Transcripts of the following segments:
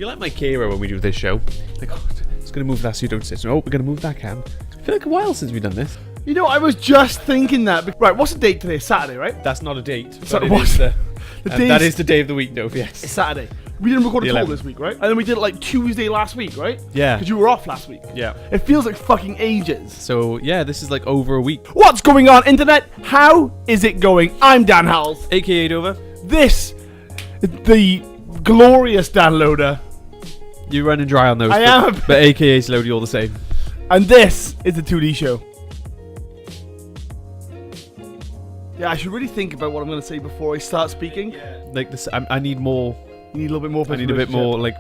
You're like my carer when we do this show. Like, oh, it's going to move that so you don't sit. Oh, we're going to move that can. I feel like a while since we've done this. You know, I was just thinking that. Right, what's the date today? Saturday, right? That's not a date. So But what's that is the day of the week, though, yes. It's Saturday. We didn't record a The call 11th. this week, right? And then we did it like Tuesday last week, right? Yeah. Because you were off last week. Yeah. It feels like fucking ages. So, yeah, this is like over a week. What's going on, internet? How is it going? I'm Dan Howles. AKA Dover. This is the glorious Dan Loder. You're running dry on those. I am. But AKA Slowly all the same. And this is the 2D Show. Yeah, I should really think about what I'm going to say before I start speaking. Like this, I need more. You need a little bit more. I need a bit more like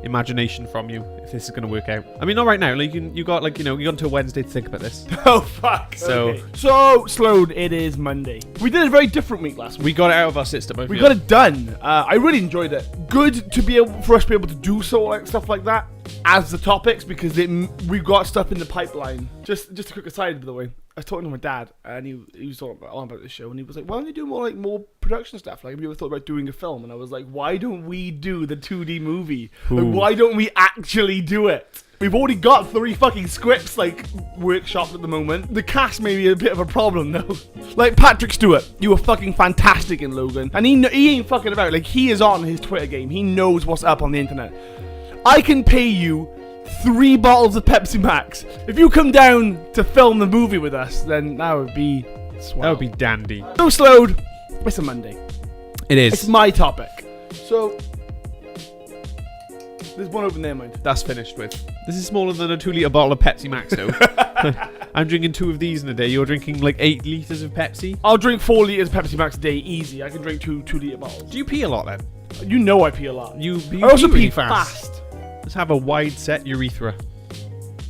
imagination from you if this is going to work out. I mean, not right now. Like you got like you got until Wednesday to think about this. Oh fuck. So okay. So slowed. It is Monday. We did a very different week last week. We got it out of our system. We got it done. I really enjoyed it. Good to be able for us to be able to do stuff like that as the topics because we've got stuff in the pipeline. Just a quick aside, by the way. I was talking to my dad, and he was talking about this show, and he was like, "Why don't you do more production stuff? Like, have you ever thought about doing a film?" And I was like, "Why don't we do the 2D movie? Like, why don't we actually do it? We've already got 3 fucking scripts like workshopped at the moment. The cast may be a bit of a problem though. Like Patrick Stewart, you were fucking fantastic in Logan, and he ain't fucking about. Like he is on his Twitter game. He knows what's up on the internet. I can pay you 3 bottles of Pepsi Max. If you come down to film the movie with us, then that would be swell. That would be dandy. So slowed. It's a Monday. It is. It's my topic. So there's one open there, mind. That's finished with. This is smaller than a 2-litre bottle of Pepsi Max, though. I'm drinking 2 of these in a day. You're drinking like 8 litres of Pepsi. I'll drink 4 litres of Pepsi Max a day, easy. I can drink 2-litre bottles. Do you pee a lot then? You know I pee a lot. You I also really pee fast. Let's have a wide set urethra.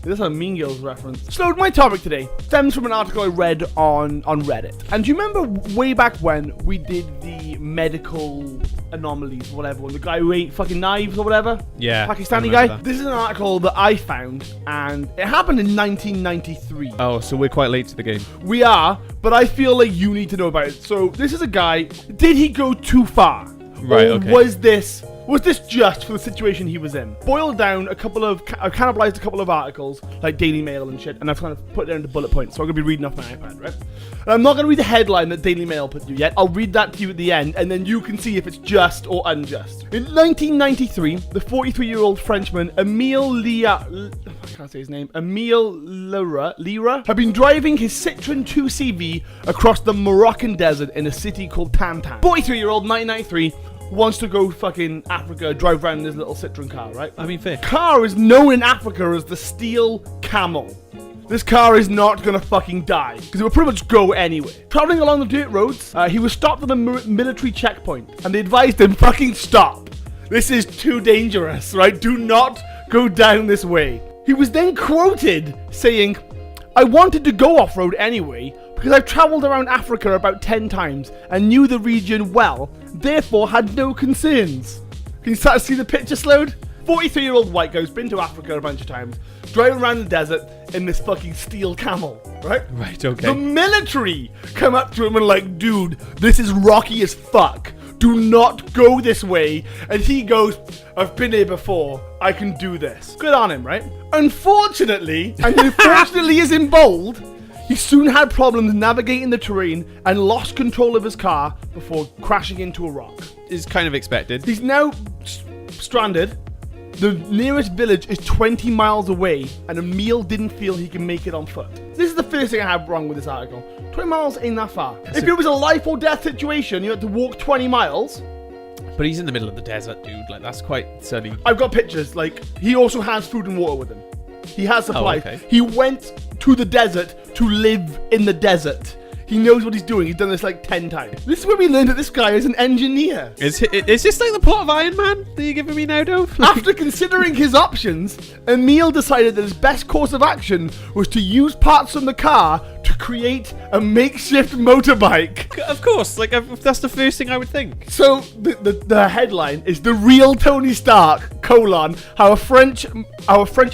That's a Mean Girls reference. So my topic today stems from an article I read on Reddit. And do you remember way back when we did the medical anomalies or whatever, when the guy who ate fucking knives or whatever? Yeah. Pakistani guy? This is an article that I found, and it happened in 1993. Oh, so we're quite late to the game. We are, but I feel like you need to know about it. So this is a guy, did he go too far? Right, or okay. was this just for the situation he was in? Boiled down I've cannibalized a couple of articles, like Daily Mail and shit, and I've kind of put it down into bullet points, so I'm going to be reading off my iPad, right? And I'm not going to read the headline that Daily Mail put you yet. I'll read that to you at the end, and then you can see if it's just or unjust. In 1993, the 43-year-old Frenchman, Emile Lira, had been driving his Citroen 2CV across the Moroccan desert in a city called Tantan. 43-year-old, 1993, wants to go fucking Africa, drive around in his little Citroen car, right? I mean, fair. Car is known in Africa as the Steel Camel. This car is not gonna fucking die, because it will pretty much go anywhere. Traveling along the dirt roads, he was stopped at a military checkpoint, and they advised him, fucking stop. This is too dangerous, right? Do not go down this way. He was then quoted saying, "I wanted to go off-road anyway, because I've traveled around Africa about 10 times and knew the region well, therefore had no concerns." Can you start to see the picture slowed? 43-year-old white guy's been to Africa a bunch of times, driving around the desert in this fucking Steel Camel, right? Right, okay. The military come up to him and like, "Dude, this is rocky as fuck. Do not go this way." And he goes, "I've been here before. I can do this." Good on him, right? Unfortunately, and unfortunately is in bold, he soon had problems navigating the terrain and lost control of his car before crashing into a rock. Is kind of expected. He's now stranded. The nearest village is 20 miles away, and Emile didn't feel he can make it on foot. This is the first thing I have wrong with this article. 20 miles ain't that far. If it was a life or death situation, you had to walk 20 miles. But he's in the middle of the desert, dude. Like, that's quite sunny. I've got pictures. Like, he also has food and water with him. He has supplies. Oh, okay. He went to the desert to live in the desert. He knows what he's doing. He's done this like 10 times. This is where we learned that this guy is an engineer. Is this like the plot of Iron Man that you're giving me now, Dove? After considering his options, Emile decided that his best course of action was to use parts from the car to create a makeshift motorbike. Of course, like that's the first thing I would think. So the headline is "The Real Tony Stark: how a French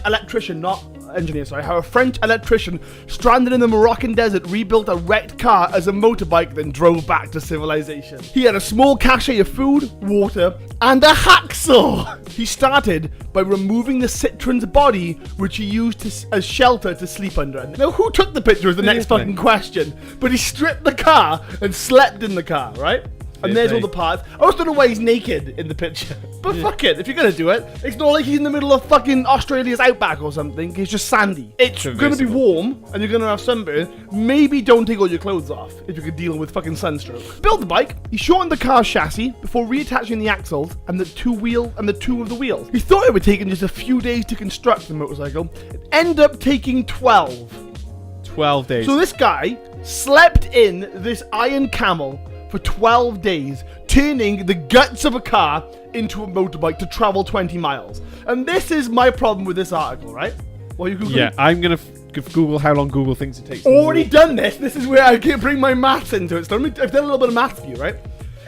electrician, not how a French electrician stranded in the Moroccan desert rebuilt a wrecked car as a motorbike, then drove back to civilization. He had a small cache of food, water, and a hacksaw. He started by removing the Citroen's body, which he used as shelter to sleep under. Now, who took the picture is the next fucking question. But he stripped the car and slept in the car, right? And there's all the parts. I also don't know why he's naked in the picture. But fuck it, if you're gonna do it, it's not like he's in the middle of fucking Australia's outback or something. It's just sandy. It's gonna be warm, and you're gonna have sunburn. Maybe don't take all your clothes off if you could deal with fucking sunstroke. Built the bike. He shortened the car's chassis before reattaching the axles and the two of the wheels. He thought it would take him just a few days to construct the motorcycle. It ended up taking 12. 12 days. So this guy slept in this iron camel for 12 days, turning the guts of a car into a motorbike to travel 20 miles. And this is my problem with this article, right? Well, you Google. Yeah, I'm gonna Google how long Google thinks it takes. Already done this. This is where I can bring my maths into it. So I've done a little bit of maths for you, right?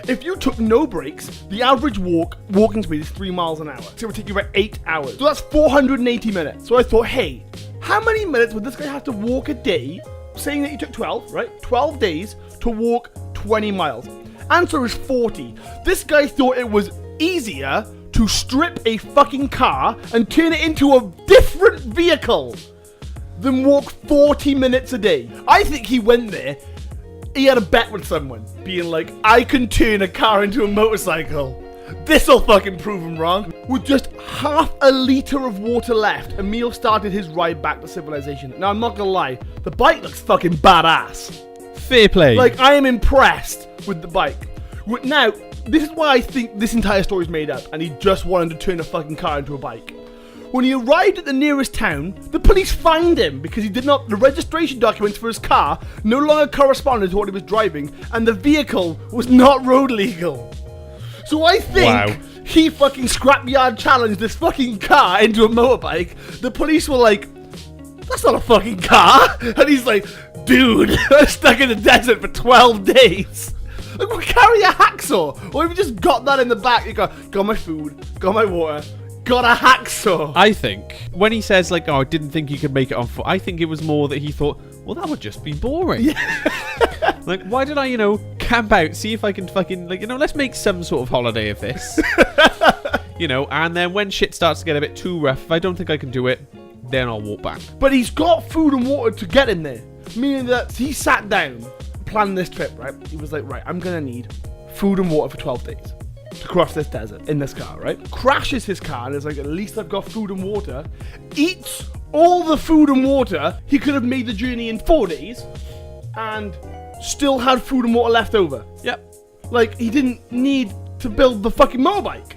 If you took no breaks, the average walking speed is 3 miles an hour. So it would take you about 8 hours. So that's 480 minutes. So I thought, hey, how many minutes would this guy have to walk a day? Saying that he took 12, right? 12 days to walk 20 miles. Answer is 40. This guy thought it was easier to strip a fucking car and turn it into a different vehicle than walk 40 minutes a day. I think he went there, he had a bet with someone, being like, I can turn a car into a motorcycle. This'll fucking prove him wrong. With just half a litre of water left, Emil started his ride back to civilization. Now, I'm not gonna lie, the bike looks fucking badass. Fair play. Like, I am impressed with the bike. Now, this is why I think this entire story is made up, and he just wanted to turn a fucking car into a bike. When he arrived at the nearest town, the police fined him because the registration documents for his car no longer corresponded to what he was driving, and the vehicle was not road legal. So I think he fucking scrapyard challenged this fucking car into a motorbike. The police were like, that's not a fucking car. And he's like, dude, I'm stuck in the desert for 12 days. Like, we'll carry a hacksaw. Or if you just got that in the back, you got my food, got my water, got a hacksaw. I think when he says like, oh, I didn't think you could make it on foot, I think it was more that he thought, well, that would just be boring. Yeah. Like, why did I, camp out, see if I can fucking, let's make some sort of holiday of this. And then when shit starts to get a bit too rough, if I don't think I can do it, then I'll walk back. But he's got food and water to get in there. Meaning that he sat down, planned this trip, right? He was like, right, I'm going to need food and water for 12 days to cross this desert in this car, right? Crashes his car and is like, at least I've got food and water. Eats all the food and water. He could have made the journey in 4 days and still had food and water left over. Yep. Like, he didn't need to build the fucking motorbike.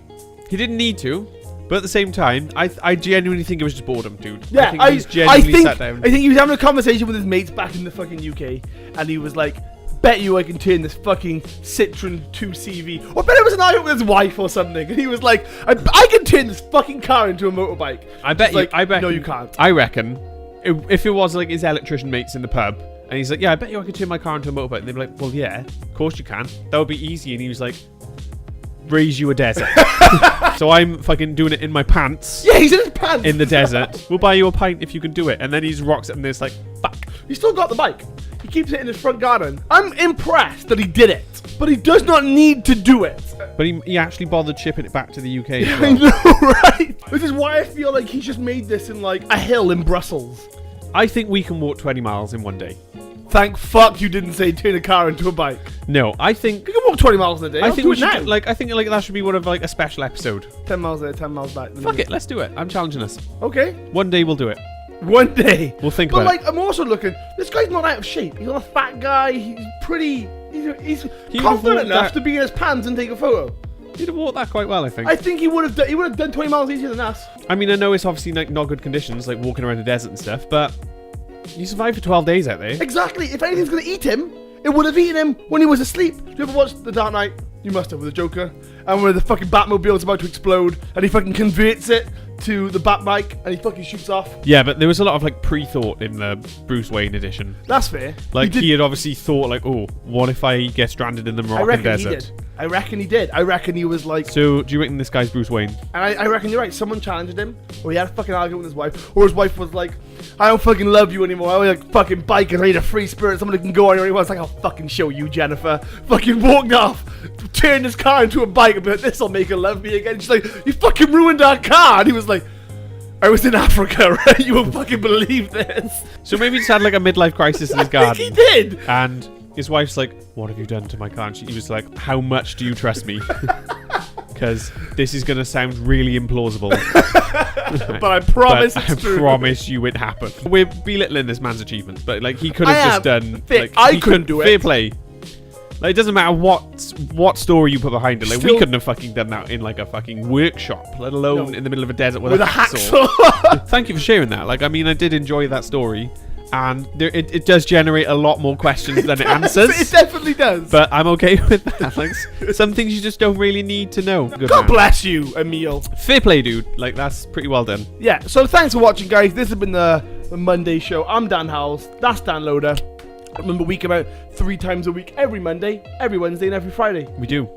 He didn't need to. But at the same time, I genuinely think it was just boredom, dude. Yeah, I think he's genuinely sat down. I think he was having a conversation with his mates back in the fucking UK, and he was like, bet you I can turn this fucking Citroen 2CV. Or bet it was an argument with his wife or something. And he was like, I can turn this fucking car into a motorbike. I bet no, you can't. I reckon, if it was like his electrician mates in the pub, and he's like, yeah, I bet you I could turn my car into a motorbike. And they'd be like, well, yeah, of course you can. That would be easy. And he was like, raise you a desert. So I'm fucking doing it in my pants. Yeah, he's in his pants. In the desert. We'll buy you a pint if you can do it. And then he rocks it and it's like, fuck. He's still got the bike. He keeps it in his front garden. I'm impressed that he did it. But he does not need to do it. But he actually bothered shipping it back to the UK as well. I know, right? This is why I feel like he's just made this in like a hill in Brussels. I think we can walk 20 miles in one day. Thank fuck you didn't say turn a car into a bike. No, I think you can walk 20 miles in a day. I think we should now. I think that should be one of like a special episode. 10 miles there, 10 miles back. Fuck it, let's do it. I'm challenging us. Okay. One day we'll do it. One day. We'll think about it. But I'm also looking, this guy's not out of shape. He's not a fat guy. He's pretty, he's confident enough to be in his pants and take a photo. He'd have walked that quite well, I think. I think he would have done 20 miles easier than us. I mean, I know it's obviously like not good conditions, like walking around the desert and stuff, but you survived for 12 days out there. Exactly. If anything's going to eat him, it would have eaten him when he was asleep. Do you ever watch The Dark Knight? You must have, with the Joker. And where the fucking Batmobile's about to explode, and he fucking converts it to the Batbike, and he fucking shoots off. Yeah, but there was a lot of like pre-thought in the Bruce Wayne edition. That's fair. Like he had obviously thought like, oh, what if I get stranded in the Moroccan desert? I reckon he did. I reckon he was like... So, do you reckon this guy's Bruce Wayne? And I reckon you're right. Someone challenged him, or he had a fucking argument with his wife, or his wife was like, I don't fucking love you anymore. I only like fucking bikers. I need a free spirit. Someone who can go anywhere he wants. Like, I'll fucking show you, Jennifer. Fucking walked off, turned his car into a bike, and be like, this'll make her love me again. She's like, you fucking ruined our car. And he was like, I was in Africa, right? You won't fucking believe this. So maybe he just had like a midlife crisis in his garden. I think he did. And his wife's like, what have you done to my car? And he was like, how much do you trust me? Because this is going to sound really implausible. But I promise it's true. I promise you it happened. We're belittling this man's achievement, but like he could have just done... Like, I couldn't do it. Fair play. Like, it doesn't matter what story you put behind it. Like, we couldn't have fucking done that in like a fucking workshop, let alone in the middle of a desert with a hacksaw. Thank you for sharing that. Like, I mean, I did enjoy that story. And it does generate a lot more questions than it answers. It definitely does. But I'm okay with that. Like, some things you just don't really need to know. God bless you, Emil. Fair play, dude. Like, that's pretty well done. Yeah, so thanks for watching, guys. This has been the Monday show. I'm Dan Howles. That's Dan Loder. Remember, we come out 3 times a week, every Monday, every Wednesday, and every Friday. We do.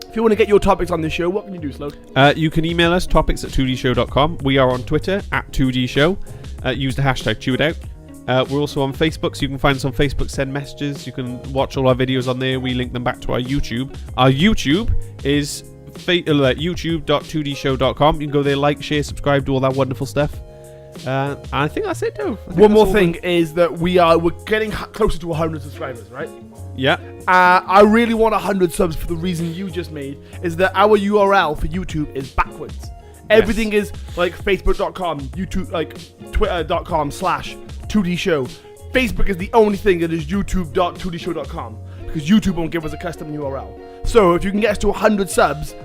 If you want to get your topics on the show, what can you do, Slode? You can email us, topics@TwoDeeShow.com. We are on Twitter, @TwoDee Show. Use the hashtag #ChewItOut. We're also on Facebook, so you can find us on Facebook, send messages. You can watch all our videos on there. We link them back to our YouTube. Our YouTube is youtube.2dshow.com. You can go there, like, share, subscribe, do all that wonderful stuff. And I think that's it, though. One more thing is that we're getting closer to 100 subscribers, right? Yeah. I really want 100 subs for the reason you just made, is that our URL for YouTube is backwards. Everything is like facebook.com, YouTube, like twitter.com/2D Show. Facebook is the only thing that is youtube.2dshow.com, because YouTube won't give us a custom URL. So if you can get us to 100 subs,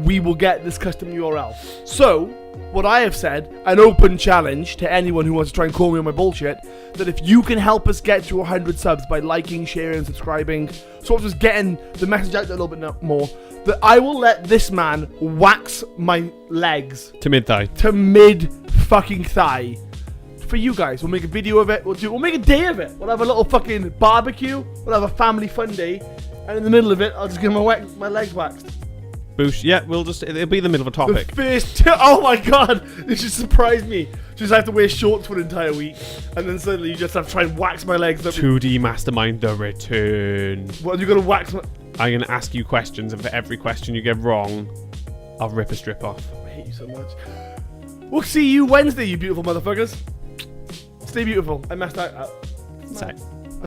we will get this custom URL. So what I have said, an open challenge to anyone who wants to try and call me on my bullshit, that if you can help us get to 100 subs by liking, sharing, subscribing, sort of just getting the message out there a little bit more, that I will let this man wax my legs to mid-thigh. To mid-fucking-thigh. For you guys. We'll make a video of it. We'll make a day of it. We'll have a little fucking barbecue. We'll have a family fun day. And in the middle of it, I'll just get my legs waxed. Boosh. Yeah, it'll be the middle of a topic. The first oh my god, this just surprised me. Just have to wear shorts for an entire week, and then suddenly you just have to try and wax my legs. 2D Mastermind the return. What, are you gonna wax my... I'm gonna ask you questions, and for every question you get wrong, I'll rip a strip off. I hate you so much. We'll see you Wednesday, you beautiful motherfuckers. Stay beautiful. I messed out. Sight.